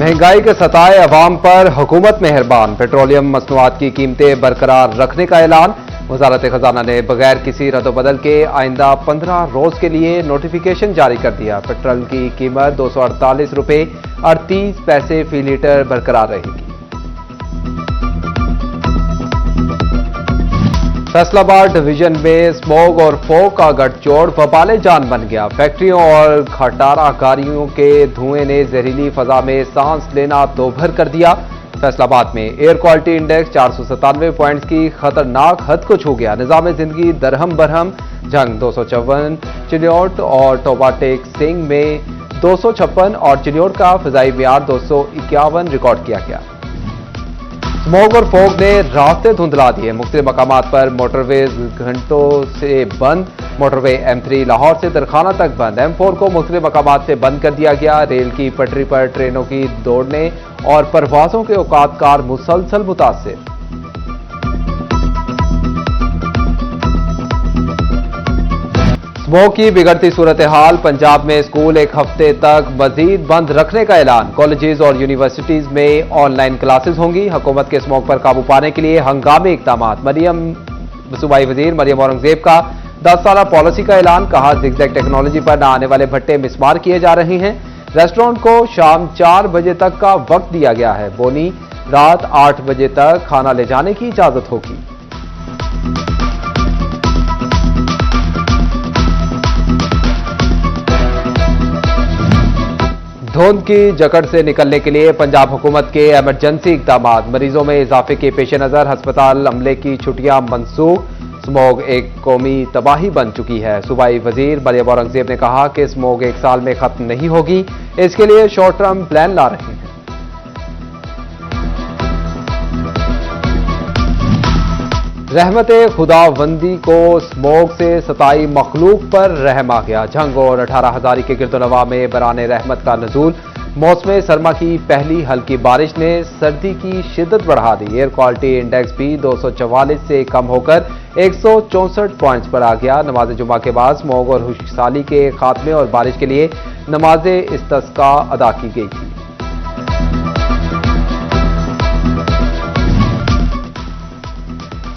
महंगाई के सताए अवाम पर हुकूमत मेहरबान, पेट्रोलियम मसनूआत की कीमतें बरकरार रखने का ऐलान। वजारत खजाना ने बगैर किसी रद्दबदल के आइंदा 15 रोज के लिए नोटिफिकेशन जारी कर दिया। पेट्रोल की कीमत 248 रुपये 38 पैसे फी लीटर बरकरार रहेगी। फैसलाबाद डिवीजन में स्मोग और फोग का गठजोड़ वबाले जान बन गया। फैक्ट्रियों और खटारा गाड़ियों के धुएं ने जहरीली फजा में सांस लेना दोभर कर दिया। फैसलाबाद में एयर क्वालिटी इंडेक्स 497 पॉइंट्स की खतरनाक हद को छू गया। निजाम जिंदगी दरहम बरहम, झंग 254, चिन्योट और टोबा टेक सिंह में 256 और चिन्योट का फिजाई मियार 251 रिकॉर्ड किया गया। स्मोग और फोग ने रास्ते धुंधला दिए। मुख्तलिफ मकामात पर मोटरवेज घंटों से बंद। मोटरवे M3 लाहौर से दरखाना तक बंद। M4 को मुख्तलिफ मकामात से बंद कर दिया गया। रेल की पटरी पर ट्रेनों की दौड़ने और परवाजों के औकात कार मुसलसल मुतासिर। स्मोग की बिगड़ती सूरत हाल, पंजाब में स्कूल एक हफ्ते तक मजीद बंद रखने का ऐलान। कॉलेजेस और यूनिवर्सिटीज में ऑनलाइन क्लासेस होंगी। हुकूमत के स्मोग पर काबू पाने के लिए हंगामी इकदाम। सूबाई वजीर मरियम औरंगजेब का 10 साला पॉलिसी का ऐलान। कहा, जिगजैग टेक्नोलॉजी पर न आने वाले भट्टे मिसमार किए जा रहे हैं। रेस्टोरेंट को शाम 4 बजे तक का वक्त दिया गया है। बोनी रात 8 बजे तक खाना ले जाने की इजाजत होगी। धुंध की जकड़ से निकलने के लिए पंजाब हुकूमत के इमरजेंसी इकदाम। मरीजों में इजाफे के पेश नजर अस्पताल अमले की छुट्टियां मनसूख। स्मोग एक कौमी तबाही बन चुकी है। सूबाई वजीर मरियम औरंगजेब ने कहा कि स्मोग 1 साल में खत्म नहीं होगी। इसके लिए शॉर्ट टर्म प्लान ला रहे हैं। रहमते खुदावंदी को स्मोग से सताई मखलूक पर रहम आ गया। झंग और 18 हजारी के गिरदोनवा में बराने रहमत का नजूल। मौसम सरमा की पहली हल्की बारिश ने सर्दी की शिद्दत बढ़ा दी। एयर क्वालिटी इंडेक्स भी 244 से कम होकर 164 पॉइंट्स पर आ गया। नमाज जुमा के बाद स्मोग और खुशहाली के खात्मे और बारिश के लिए नमाज इस्तिस्का अदा की गई थी।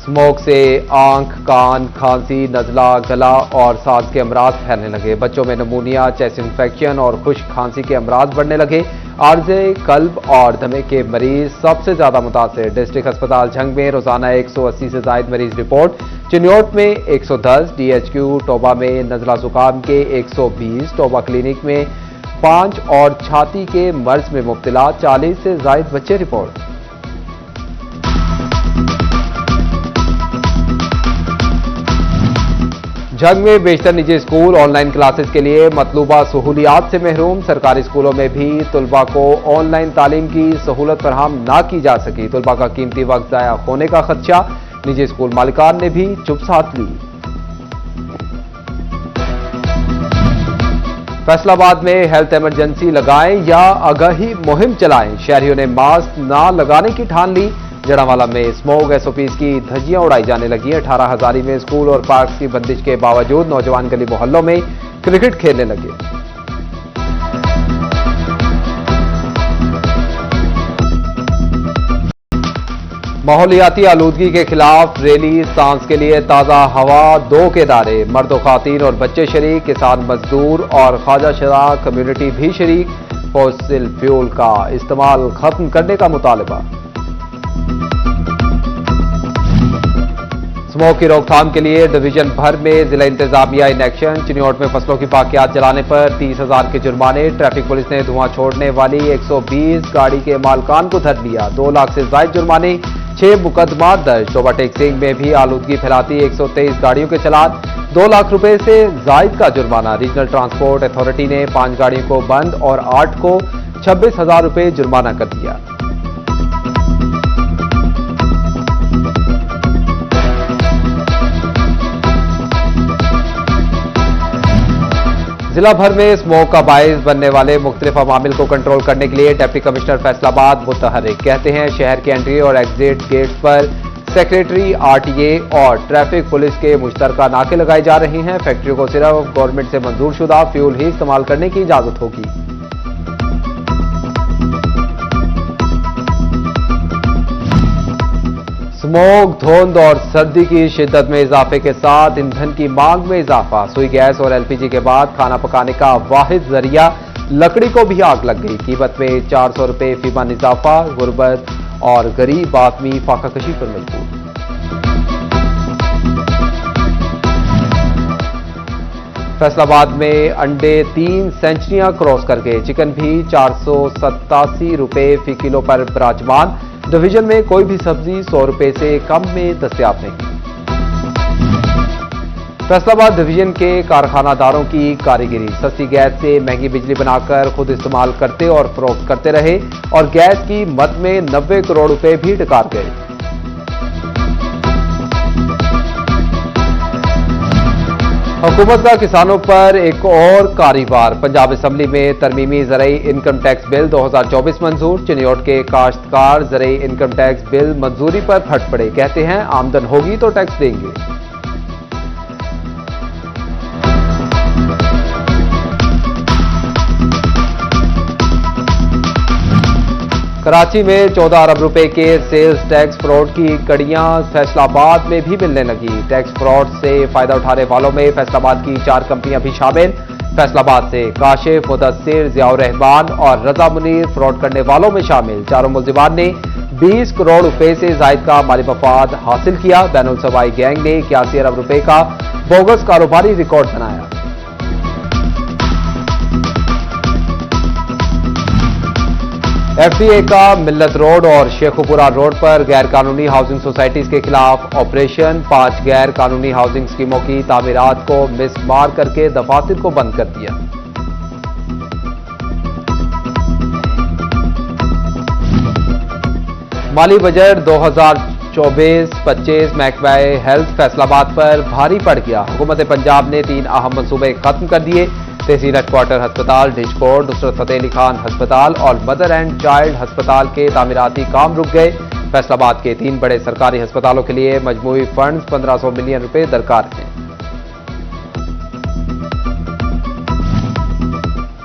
स्मोग से आंख, कान, खांसी, नजला, गला और सांस के अमराज फैलने लगे। बच्चों में नमूनिया, चेस्ट इन्फेक्शन और खुश्क खांसी के अमराज बढ़ने लगे। आर्जे कल्ब और दमे के मरीज सबसे ज्यादा मुतासिर। डिस्ट्रिक्ट अस्पताल झंग में रोजाना 180 से जायद मरीज रिपोर्ट। चिन्योट में 110, DHQ टोबा में नजला जुकाम के 120, टोबा क्लिनिक में 5 और छाती के मर्ज में मुब्तला 40 से जायद बच्चे रिपोर्ट। झंग में बेशतर निजी स्कूल ऑनलाइन क्लासेस के लिए मतलूबा सहूलियात से महरूम। सरकारी स्कूलों में भी तुलबा को ऑनलाइन तालीम की सहूलत फराहम ना की जा सकी। तुलबा का कीमती वक्त जाया होने का खदशा। निजी स्कूल मालिकान ने भी चुप साथ ली। फैसलाबाद में हेल्थ इमरजेंसी लगाएं या आगाही मुहिम चलाएं। शहरियों ने मास्क ना लगाने की ठान ली। जड़ावाला में स्मोग SOPs की धज्जियां उड़ाई जाने लगी। 18 हजारी में स्कूल और पार्क की बंदिश के बावजूद नौजवान गली मोहल्लों में क्रिकेट खेलने लगे। माहौलियाती आलूदगी के खिलाफ रैली। सांस के लिए ताजा हवा 2 के दायरे। मर्द खातीन और बच्चे शरीक। किसान, मजदूर और ख्वाजा शरा कम्युनिटी भी शरीक। फॉसिल फ्यूल का इस्तेमाल खत्म करने का मुतालबा। स्मोग की रोकथाम के लिए डिवीजन भर में जिला इंतजामिया इन एक्शन। चिन्योट में फसलों की बाकियात जलाने पर 30,000 के जुर्माने। ट्रैफिक पुलिस ने धुआं छोड़ने वाली 120 गाड़ी के मालकान को धर लिया। 2 लाख से ज्यादा जुर्माने, 6 मुकदमा दर्ज। टोबा टेक सिंह में भी आलूदगी फैलाती 123 गाड़ियों के चलान। 2 लाख रुपए से जायद का जुर्माना। रीजनल ट्रांसपोर्ट अथॉरिटी ने 5 गाड़ियों को बंद और 8 को 26,000 रुपए जुर्माना कर दिया। जिला भर में स्मोग का बायस बनने वाले मुख्तलिफ अवामिल को कंट्रोल करने के लिए डिप्टी कमिश्नर फैसलाबाद मुतहर्रिक। कहते हैं, शहर के एंट्री और एग्जिट गेट्स पर सेक्रेटरी, RTA और ट्रैफिक पुलिस के मुश्तरका नाके लगाए जा रहे हैं। फैक्ट्री को सिर्फ गवर्नमेंट से मंजूर शुदा फ्यूल ही इस्तेमाल करने की इजाजत होगी। स्मोक, धुंध और सर्दी की शिद्दत में इजाफे के साथ ईंधन की मांग में इजाफा। सुई गैस और एलपीजी के बाद खाना पकाने का वाहिद जरिया लकड़ी को भी आग लग गई। कीमत में 400 रुपये फीमन इजाफा। गुर्बत और गरीब आदमी फाकाकशी पर मजबूर। फैसलाबाद में अंडे 3 सेंचुरियां क्रॉस कर गए। चिकन भी 487 रुपये फी किलो पर विराजमान। डिवीजन में कोई भी सब्जी 100 रुपये से कम में दस्तयाब नहीं। फैसलाबाद डिवीजन के कारखानादारों की कारीगरी। सस्ती गैस से महंगी बिजली बनाकर खुद इस्तेमाल करते और फरोख्त करते रहे और गैस की मद में 90 करोड़ रुपए भी डकार गए। हुकूमत का किसानों पर एक और कारीवार। पंजाब असेंबली में तरमीमी ज़रई इनकम टैक्स बिल 2024 मंजूर। चिन्योट के काश्तकार ज़रई इनकम टैक्स बिल मंजूरी पर फट पड़े। कहते हैं आमदन होगी तो टैक्स देंगे। कराची में 14 अरब रुपए के सेल्स टैक्स फ्रॉड की कड़ियां फैसलाबाद में भी मिलने लगी। टैक्स फ्रॉड से फायदा उठाने वालों में फैसलाबाद की 4 कंपनियां भी शामिल। फैसलाबाद से काशिफ, मुदस्सिर, जियाउर रहमान और रजा मुनीर फ्रॉड करने वालों में शामिल। चारों मुलजिमान ने 20 करोड़ रुपए से जायद का माली मफाद हासिल किया। बैनुल सवाई गैंग ने 81 अरब रुपए का बोगस कारोबारी रिकॉर्ड बनाया। एफडीए का मिल्लत रोड और शेखुपुरा रोड पर गैर कानूनी हाउसिंग सोसाइटीज के खिलाफ ऑपरेशन। 5 गैर कानूनी हाउसिंग स्कीमों की तामीरात को मिसमार करके दफातर को बंद कर दिया। माली बजट 2024-25 महकमा हेल्थ फैसलाबाद पर भारी पड़ गया। हुकूमत पंजाब ने 3 अहम मंसूबे खत्म कर दिए। तहसील हेडक्वार्टर अस्पताल, डिजकोट, नुसरत फतेह अली खान अस्पताल और मदर एंड चाइल्ड अस्पताल के तामीराती काम रुक गए। फैसलाबाद के 3 बड़े सरकारी अस्पतालों के लिए मजमूई फंड 1500 मिलियन रुपए दरकार हैं।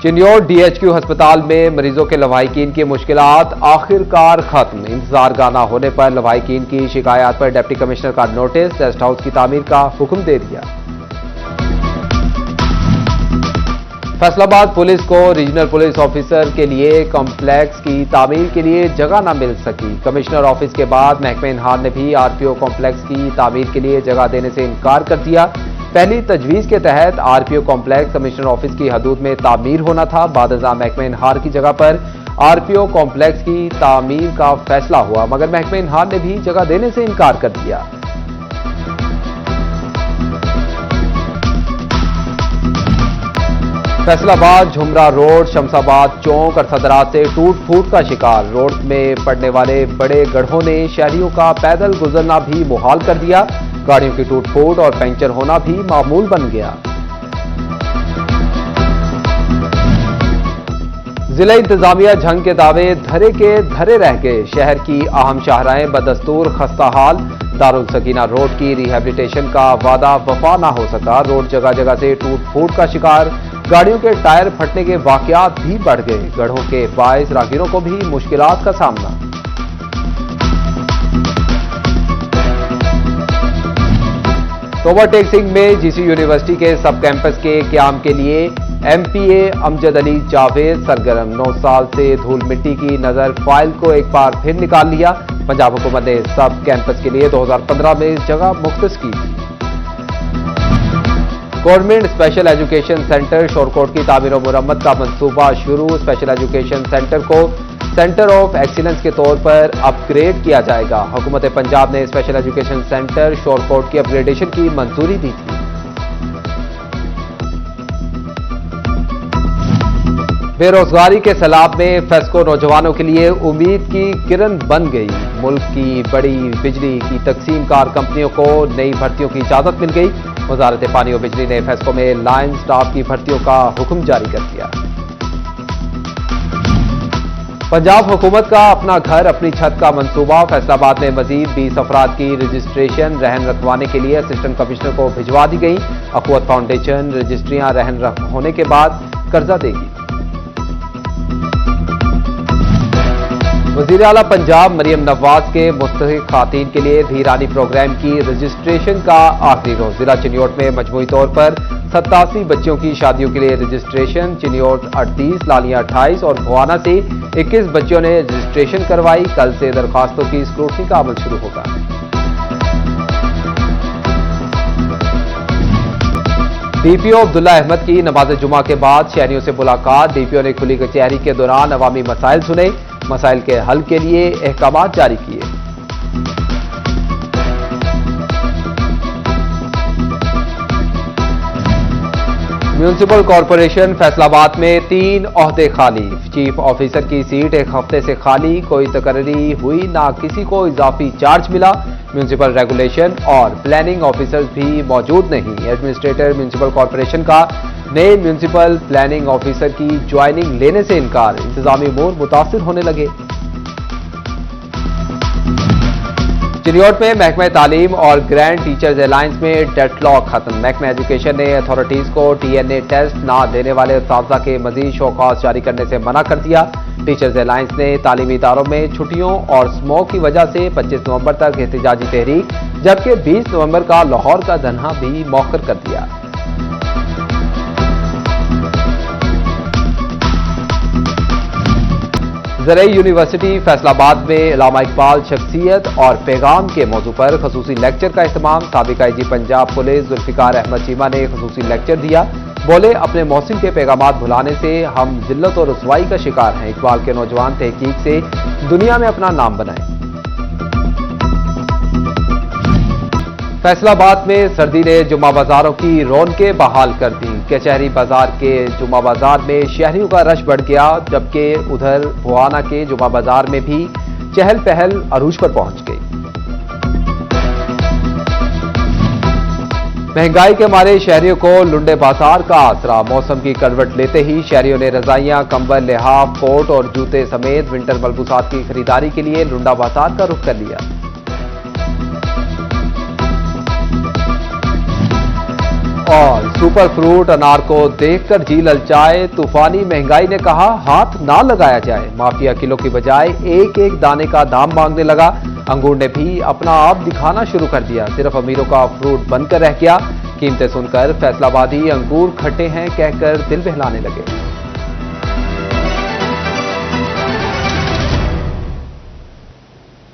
चिन्योट डीएचक्यू अस्पताल में मरीजों के लवाहिकीन की मुश्किलात आखिरकार खत्म। इंतजारगाना होने पर लवाहिकीन की शिकायत पर डिप्टी कमिश्नर का नोटिस। रेस्ट हाउस की तामीर का हुक्म दे दिया। फैसलाबाद पुलिस को रीजनल पुलिस ऑफिसर के लिए कॉम्प्लेक्स की तामीर के लिए जगह न मिल सकी। कमिश्नर ऑफिस के बाद महकमा इंहार ने भी आरपीओ कॉम्प्लेक्स की तामीर के लिए जगह देने से इनकार कर दिया। पहली तजवीज के तहत आरपीओ कॉम्प्लेक्स कमिश्नर ऑफिस की हदूद में तामीर होना था। बादशाह महकमा इंहार की जगह पर आरपीओ कॉम्प्लेक्स की तामीर का फैसला हुआ, मगर महकमा इंहार ने भी जगह देने से इनकार कर दिया। फैसलाबाद झुमरा रोड, शमसाबाद चौक और सदरात से टूट फूट का शिकार। रोड में पड़ने वाले बड़े गड्ढों ने शहरियों का पैदल गुजरना भी मुहाल कर दिया। गाड़ियों की टूट फूट और पंक्चर होना भी मामूल बन गया। जिला इंतजामिया झंग के दावे धरे के धरे रह गए। शहर की अहम शाहराहें बदस्तूर खस्ता हाल। दारुल सकीना रोड की रिहेबिलिटेशन का वादा वफा ना हो सका। रोड जगह जगह से टूट फूट का शिकार। गाड़ियों के टायर फटने के वाकयात भी बढ़ गए। गड्ढों के बायस राहगीरों को भी मुश्किलात का सामना। ओवरटेक्सिंग में जीसी यूनिवर्सिटी के सब कैंपस के क्याम के लिए एमपीए अमजद अली जावेद सरगर्म। 9 साल से धूल मिट्टी की नजर फाइल को एक बार फिर निकाल लिया। पंजाब हुकूमत ने सब कैंपस के लिए 2015 में जगह मुख्तस की थी। Government special education centre Shorkot की तामीर और मुरम्मत का मंसूबा शुरू। स्पेशल एजुकेशन सेंटर को सेंटर ऑफ एक्सीलेंस के तौर पर अपग्रेड किया जाएगा। हुकूमत पंजाब ने स्पेशल एजुकेशन सेंटर शोरकोट की अपग्रेडेशन की मंजूरी दी थी। बेरोजगारी के सैलाब में फेस्को नौजवानों के लिए उम्मीद की किरण बन गई। मुल्क की बड़ी बिजली की तकसीम कार कंपनियों को नई भर्तियों की इजाजत मिल गई। वजारत पानी और बिजली ने फेस्को में लाइन स्टाफ की भर्तियों का हुक्म जारी कर दिया। पंजाब हुकूमत का अपना घर अपनी छत का मंसूबा। फैसलाबाद में मजीद 20 अफराद की रजिस्ट्रेशन रहन रखवाने के लिए असिस्टेंट कमिश्नर को भिजवा दी गई। अखवत फाउंडेशन रजिस्ट्रियां रहन रख होने के बाद कर्जा देगी। वज़ीर आला पंजाब मरियम नवाज के मुस्तहिक खातीन के लिए धीरानी प्रोग्राम की रजिस्ट्रेशन का आखिरी रोज। जिला चिन्योट में मजमूई तौर पर 87 बच्चियों की शादियों के लिए रजिस्ट्रेशन। चिन्योट 38, लालियां 28 और भुआना से 21 बच्चियों ने रजिस्ट्रेशन करवाई। कल से दरखास्तों की स्क्रूटनी का अमल शुरू होगा। डीपीओ अब्दुल्ला अहमद की नमाज जुमा के बाद शहरियों से मुलाकात। डीपीओ ने खुली कचहरी के दौरान अवामी मसाइल सुने, मसाइल के हल के लिए अहकाम जारी किए। म्यूनिसिपल कॉरपोरेशन फैसलाबाद में 3 ओहदे खाली। चीफ ऑफिसर की सीट एक हफ्ते से खाली, कोई तकर्री हुई ना किसी को इजाफी चार्ज मिला। म्यूनिसिपल रेगुलेशन और प्लानिंग ऑफिसर्स भी मौजूद नहीं। एडमिनिस्ट्रेटर म्यूनिसिपल कॉरपोरेशन का नए म्यूनिसिपल प्लानिंग ऑफिसर की ज्वाइनिंग लेने से इनकार। इंतजामी उमूर मुतासिर होने लगे। चिन्योट में महकमा तालीम और ग्रैंड टीचर्स अलायंस में डेडलॉक खत्म। महकमा एजुकेशन ने अथॉरिटीज को TNA टेस्ट ना देने वाले उस्तादा के मजीद शोकॉज जारी करने से मना कर दिया। टीचर्स अलायंस ने तालीमी इदारों में छुट्टियों और स्मोक की वजह से 25 नवंबर तक एहतजाजी तहरीक, जबकि 20 नवंबर का लाहौर का धरना भी मौखर कर दिया। ज़रई यूनिवर्सिटी फैसलाबाद में अल्लामा इकबाल शख्सियत और पैगाम के मौजू पर खसूसी लेक्चर का इस्तेमाल। साबिक IG पंजाब पुलिस जुल्फिकार अहमद चीमा ने खसूसी लेक्चर दिया। बोले, अपने मोहसिन के पैगामात भुलाने से हम जिल्लत और रुसवाई का शिकार हैं। इकबाल के नौजवान तहकीक से दुनिया में अपना नाम बनाएं। फैसलाबाद में सर्दी ने जुम्मा बाजारों की रौनकें बहाल कर दी। कचहरी बाजार के जुम्मा बाजार में शहरियों का रश बढ़ गया, जबकि उधर भुआना के जुम्मा बाजार में भी चहल पहल अरूज पर पहुंच गई। महंगाई के मारे शहरियों को लुंडे बाजार का आसरा। मौसम की करवट लेते ही शहरियों ने रजाइयां, कंबल, लिहाफ, कोट और जूते समेत विंटर मलबूसात की खरीदारी के लिए लुंडा बाजार का रुख कर लिया। और सुपर फ्रूट अनार को देखकर जी ललचाए। तूफानी महंगाई ने कहा, हाथ ना लगाया जाए। माफिया किलो की बजाय एक एक दाने का दाम मांगने लगा। अंगूर ने भी अपना आप दिखाना शुरू कर दिया। सिर्फ अमीरों का फ्रूट बनकर रह गया। कीमतें सुनकर फैसलाबादी अंगूर खट्टे हैं कहकर दिल बहलाने लगे।